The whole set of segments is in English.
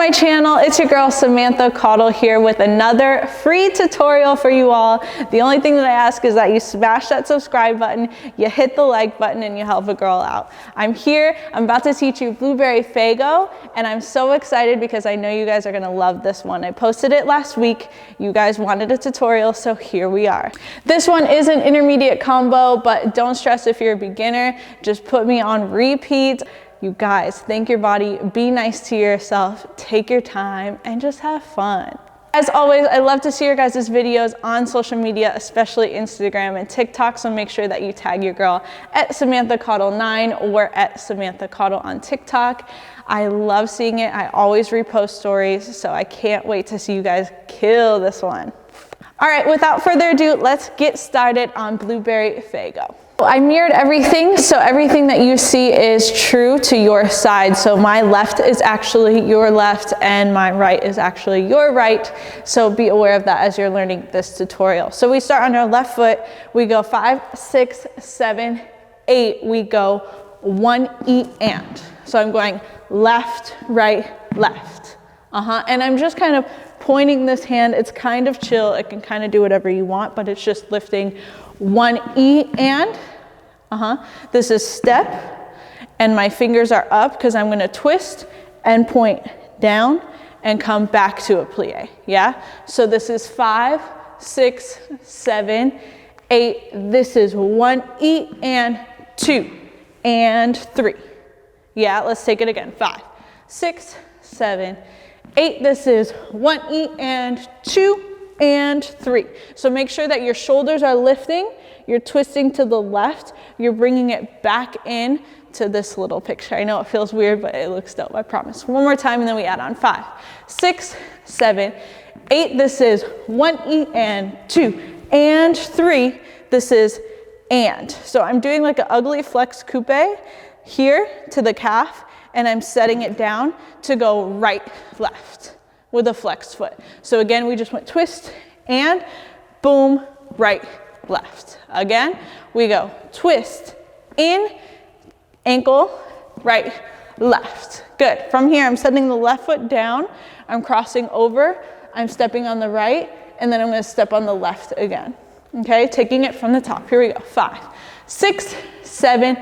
my channel. It's your girl Samantha Caudle here with another free tutorial for you all. The only thing that I ask is that you smash that subscribe button, you hit the like button, and you help a girl out. I'm here, I'm about to teach you blueberry Faygo, and I'm so excited because I know you guys are gonna love this one. I posted it last week. You guys wanted a tutorial, so here we are. This one is an intermediate combo, but don't stress if you're a beginner. Just put me on repeat. You guys, thank your body, be nice to yourself, take your time, and just have fun. As always, I love to see your guys' videos on social media, especially Instagram and TikTok, so make sure that you tag your girl at Samantha Caudle9 or at Samantha Caudle on TikTok. I love seeing it. I always repost stories, so I can't wait to see you guys kill this one. All right, without further ado, let's get started on blueberry Faygo. I mirrored everything, so everything that you see is true to your side. So my left is actually your left and my right is actually your right. So be aware of that as you're learning this tutorial. So we start on our left foot. We go 5, 6, 7, 8. We go 1 E and. So I'm going left, right, left. And I'm just kind of pointing this hand. It's kind of chill. It can kind of do whatever you want, but it's just lifting 1 E and. This is step, and my fingers are up because I'm going to twist and point down and come back to a plie. Yeah? So this is 5, 6, 7, 8. This is 1 E and 2 and 3. Yeah, let's take it again. 5, 6, 7, 8. This is 1 E and 2 and 3. So make sure that your shoulders are lifting, you're twisting to the left, you're bringing it back in to this little picture. I know it feels weird, but it looks dope, I promise. One more time, and then we add on 5, 6, 7, 8. This is 1 E and 2 and 3. This is and. So I'm doing like an ugly flex coupe here to the calf, and I'm setting it down to go right, left with a flexed foot. So again, we just went twist and boom, right, left. Again, we go twist, in, ankle, right, left. Good. From here, I'm setting the left foot down. I'm crossing over. I'm stepping on the right, and then I'm going to step on the left again. Okay, taking it from the top. Here we go. 5, 6, 7,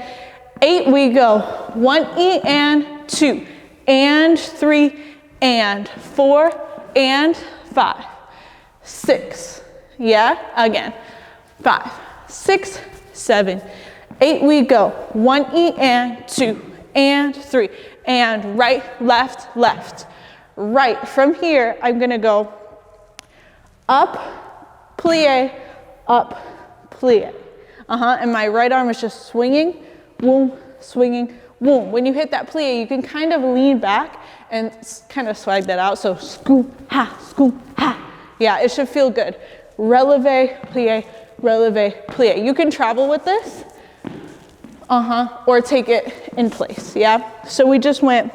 8. We go 1 E and 2 and 3 and 4 and 5, 6. Yeah, again. 5, 6, 7, 8. We go 1 E and 2 and 3 and right, left, left, right. From here, I'm gonna go up, plie, up, plie. And my right arm is just swinging, boom, swinging, boom. When you hit that plie, you can kind of lean back and kind of swag that out. So scoop, ha, scoop, ha. Yeah, it should feel good. Releve, plie, releve, plie. You can travel with this, or take it in place, yeah? So we just went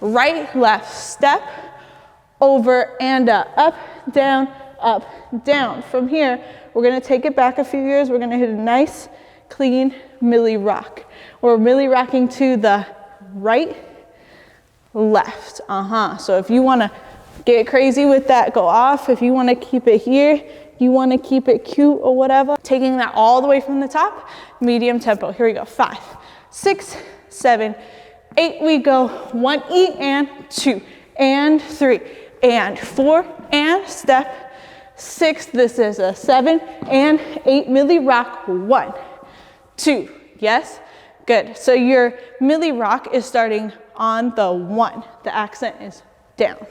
right, left, step, over and up, down, up, down. From here, we're gonna take it back a few years. We're gonna hit a nice, clean milli rock. We're milli rocking to the right, left, So if you wanna get crazy with that, go off. If you wanna keep it here, you wanna keep it cute or whatever. Taking that all the way from the top, medium tempo. Here we go, 5, 6, 7, 8. We go 1 E and 2 and 3 and 4 and step, 6. This is a 7 and 8 milli rock, 1, 2, yes? Good, so your milli rock is starting on the 1. The accent is down,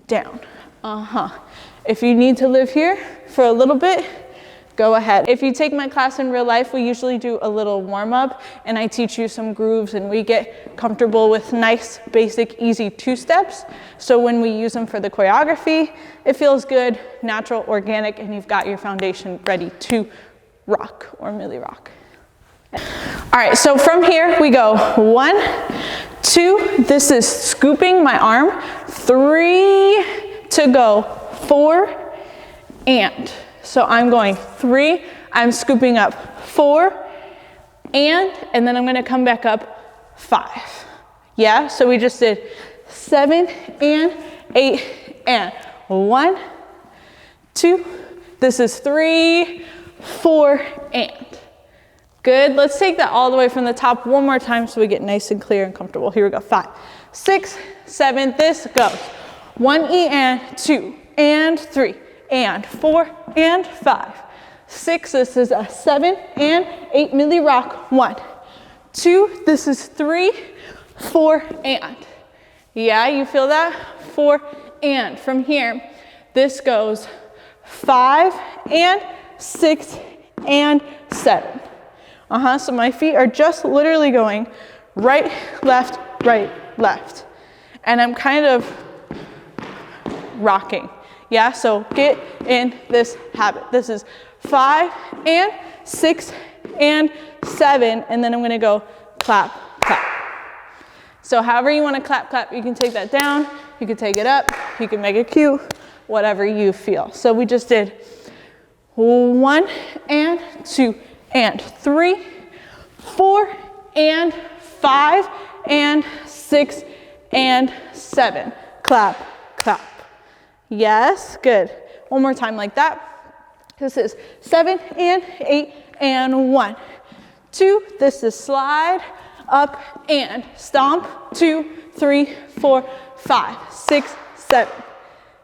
down, If you need to live here for a little bit, go ahead. If you take my class in real life, we usually do a little warm up and I teach you some grooves and we get comfortable with nice, basic, easy 2 steps. So when we use them for the choreography, it feels good, natural, organic, and you've got your foundation ready to rock or milli rock. All right, so from here we go 1, 2, this is scooping my arm, 3 to go, 4 and. So I'm going 3, I'm scooping up 4 and then I'm gonna come back up 5. Yeah, so we just did 7, and 8, and 1, 2, this is 3, 4, and. Good, let's take that all the way from the top one more time so we get nice and clear and comfortable. Here we go, 5, 6, 7, this goes. 1 E and 2, and 3, and 4, and 5, 6, this is a 7, and 8, milli rock, 1, 2, this is 3, 4, and. Yeah, you feel that? 4, and. From here, this goes 5, and 6, and 7. So my feet are just literally going right, left, and I'm kind of rocking. Yeah, so get in this habit. This is 5, and 6, and 7, and then I'm gonna go clap, clap. So however you wanna clap, clap, you can take that down, you can take it up, you can make it cute, whatever you feel. So we just did 1, and 2, and 3, 4, and 5, and 6, and 7. Clap, clap. Yes, good. One more time like that. This is 7, and 8, and 1, 2, this is slide, up, and stomp, 2, 3, 4, 5, 6, 7.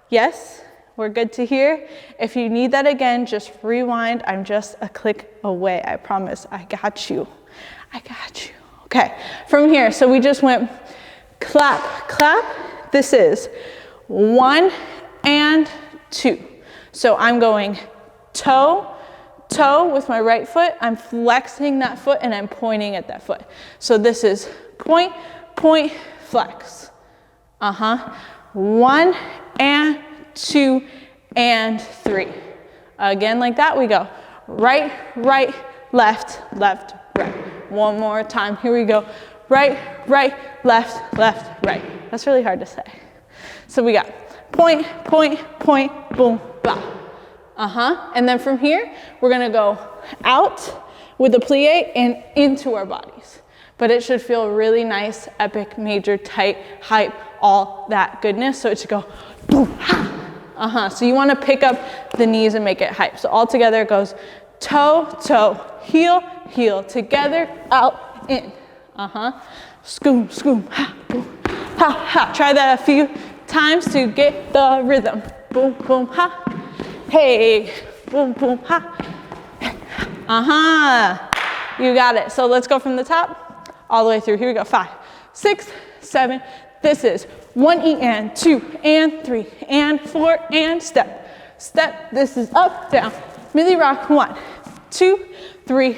Yes, we're good to here. If you need that again, just rewind. I'm just a click away, I promise. I got you. I got you. Okay, from here, so we just went clap, clap. This is 1 and 2. So I'm going toe, toe with my right foot. I'm flexing that foot and I'm pointing at that foot. So this is point, point, flex. 1 and 2 and 3. Again, like that, we go right, right, left, left, right. One more time, here we go. Right, right, left, left, right. That's really hard to say. So we got point, point, point, boom, blah. And then from here, we're gonna go out with the plie and into our bodies. But it should feel really nice, epic, major, tight, hype, all that goodness. So it should go boom, ha. So you wanna pick up the knees and make it hype. So all together it goes toe, toe, heel, heel, together, out, in. Scoom, scoom, ha, boom, ha, ha. Try that a few times to get the rhythm. Boom, boom, ha. Hey, boom, boom, ha. You got it. So let's go from the top all the way through. Here we go. 5, 6, 7. This is 1 E and 2 and 3 and 4 and step. Step. This is up, down. Milli rock. 1, 2, 3,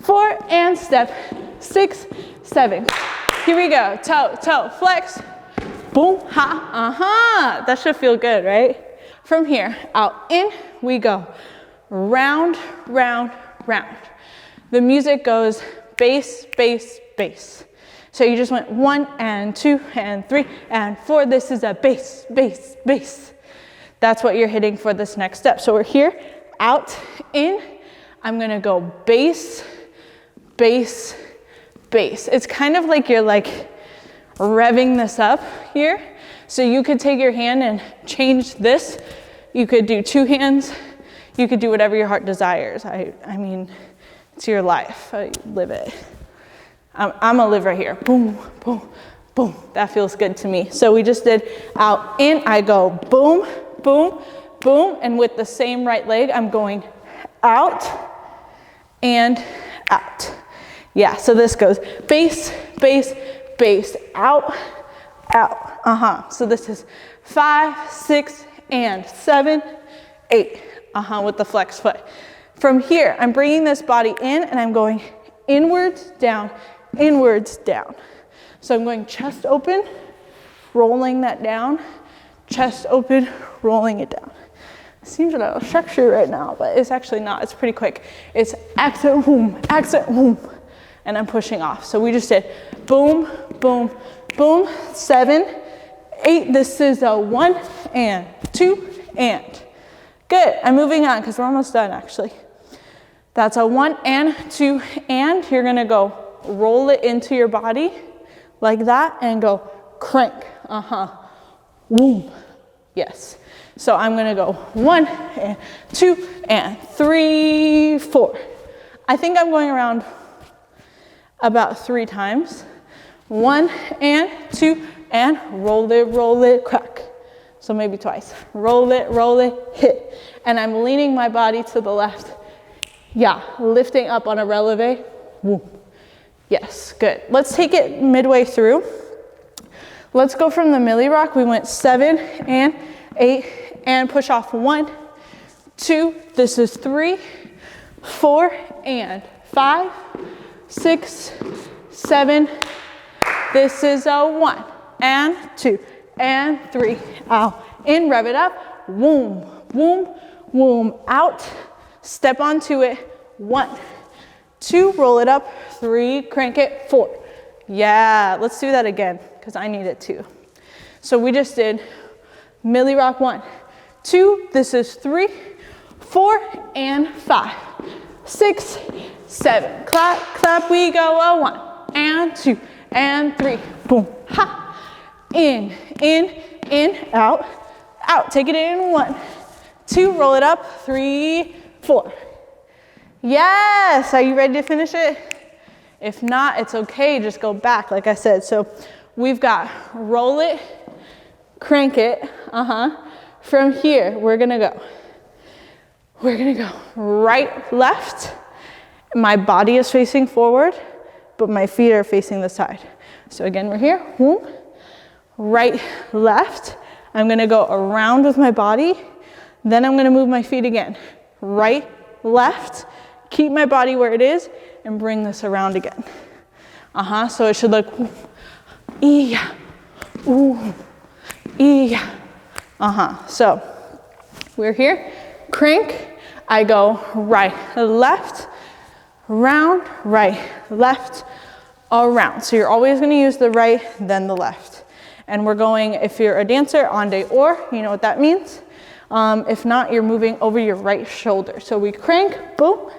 4 and step. 6, 7. Here we go. Toe, toe, flex. Boom, ha. That should feel good, right? From here, out, in, we go. Round, round, round. The music goes bass, bass, bass. So you just went 1 and 2 and 3 and 4. This is a bass, bass, bass. That's what you're hitting for this next step. So we're here, out, in. I'm gonna go bass, bass, bass. It's kind of like you're like revving this up here. So you could take your hand and change this. You could do 2 hands. You could do whatever your heart desires. I mean, it's your life. Live it. I'm gonna live right here. Boom, boom, boom. That feels good to me. So we just did out, in. I go boom, boom, boom. And with the same right leg, I'm going out and out. Yeah, so this goes bass, bass, bass, out, out. So this is 5, 6, and 7, 8. With the flex foot. From here, I'm bringing this body in and I'm going inwards, down, inwards, down. So I'm going chest open, rolling that down, chest open, rolling it down. It seems a little structure right now, but it's actually not. It's pretty quick. It's accent, boom, and I'm pushing off. So we just did boom, boom, boom, 7, 8. This is a 1 and 2 and. Good, I'm moving on because we're almost done actually. That's a 1 and 2 and. You're gonna go roll it into your body like that and go crank. Boom. Yes. So I'm gonna go 1 and 2 and 3, 4. I think I'm going around about 3 times. 1 and 2 and roll it, crack. So maybe twice. Roll it, hit. And I'm leaning my body to the left. Yeah, lifting up on a releve. Woo. Yes, good. Let's take it midway through. Let's go from the milli rock. We went 7 and 8 and push off 1, 2. This is 3, 4 and 5, 6, 7. This is a 1 and 2 and 3. Out. In, rev it up. Boom, boom, boom. Out. Step onto it. 1, 2. Roll it up. 3. Crank it. 4. Yeah. Let's do that again because I need it too. So we just did milli rock 1, 2. This is 3, 4 and 5, 6, 7. Clap, clap. We go a 1 and 2 and 3. Boom. Ha. In, out, out. Take it in. 1, 2. Roll it up. 3, 4. Yes. Are you ready to finish it? If not, it's okay. Just go back, like I said. So we've got roll it, crank it. From here, we're gonna go right, left. My body is facing forward, but my feet are facing the side. So again, we're here. Boom. Right, left. I'm gonna go around with my body. Then I'm gonna move my feet again. Right, left. Keep my body where it is and bring this around again. So it should look yeah, ooh, yeah. So we're here. Crank. I go right, left, round, right, left, around. So you're always gonna use the right, then the left. And we're going, if you're a dancer, en dehors, you know what that means. If not, you're moving over your right shoulder. So we crank, boom.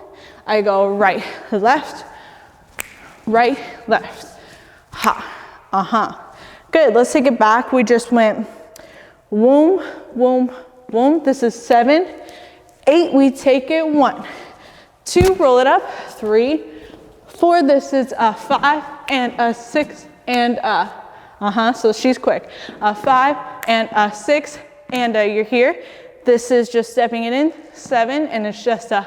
I go right, left, ha, Good, let's take it back. We just went boom, boom, boom. This is 7, 8, we take it. 1, 2, roll it up. 3, 4, this is a 5 and a 6 and a, so she's quick. A 5 and a 6 and a, you're here. This is just stepping it in. 7 and it's just a,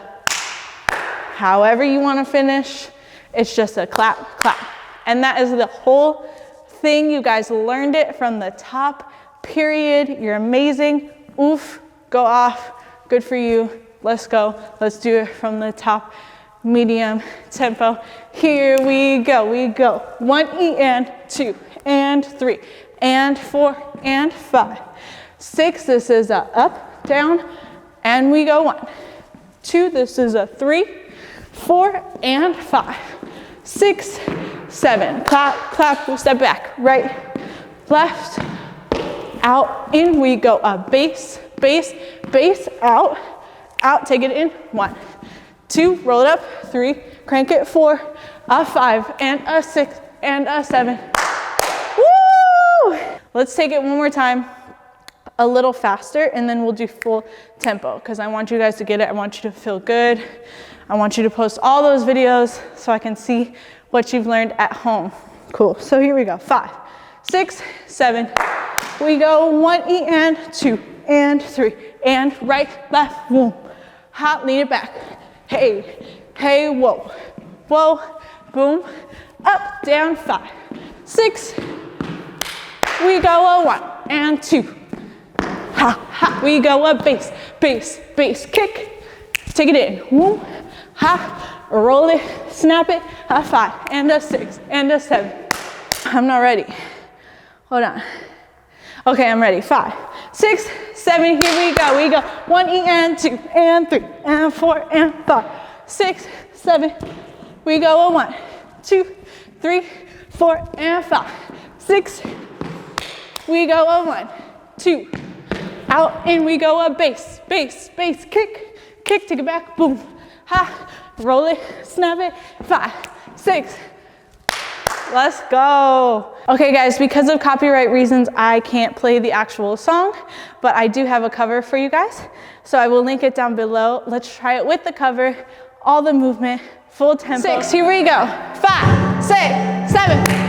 however you want to finish, it's just a clap, clap. And that is the whole thing. You guys learned it from the top, period. You're amazing. Oof, go off. Good for you. Let's go. Let's do it from the top, medium tempo. Here we go. We go. 1 E and 2 and 3 and 4 and 5, 6. This is a up, down, and we go 1, 2. This is a 3, 4 and 5, 6, 7. Clap, clap. We'll step back. Right, left, out, in. We go a base, base, base, out, out. Take it in. 1, 2. Roll it up. 3. Crank it. 4, a 5 and a 6 and a 7. Woo! Let's take it one more time, a little faster, and then we'll do full tempo because I want you guys to get it. I want you to feel good. I want you to post all those videos so I can see what you've learned at home. Cool. So here we go. 5, 6, 7. We go 1 E and 2 and 3 and right, left, boom. Hot, lean it back. Hey, hey, whoa, whoa, boom. Up, down, 5, 6. We go a 1 and 2. Ha, ha. We go a base, base, base, kick. Take it in. Boom. Ha, roll it, snap it. A 5 and a 6 and a 7. I'm not ready. Hold on. Okay, I'm ready. 5, 6, 7. Here we go. We go 1 E and 2 and 3 and 4 and 5, 6, 7. We go a 1, 2, 3, 4 and 5, 6. We go a 1, 2. Out, in. We go a base, base, base. Kick, kick. Take it back. Boom. Ha. Roll it, snap it. 5, 6. Let's go. Okay guys, because of copyright reasons, I can't play the actual song, but I do have a cover for you guys. So I will link it down below. Let's try it with the cover, all the movement, full tempo. 6, here we go. 5, 6, 7.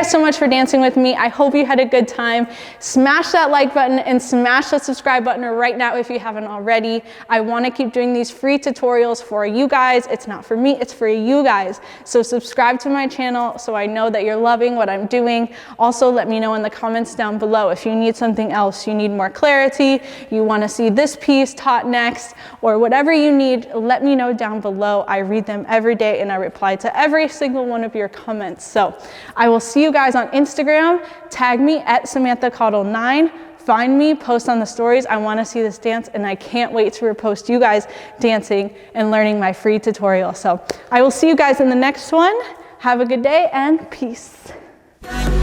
So much for dancing with me. I hope you had a good time. Smash that like button and smash that subscribe button right now if you haven't already. I want to keep doing these free tutorials for you guys. It's not for me, it's for you guys. So subscribe to my channel so I know that you're loving what I'm doing. Also, let me know in the comments down below if you need something else, you need more clarity, you want to see this piece taught next, or whatever you need, let me know down below. I read them every day and I reply to every single one of your comments. So I will see you guys on Instagram. Tag me at Samantha Caudle 9. Find me, post on the stories. I want to see this dance and I can't wait to repost you guys dancing and learning my free tutorial. So I will see you guys in the next one. Have a good day and peace. No.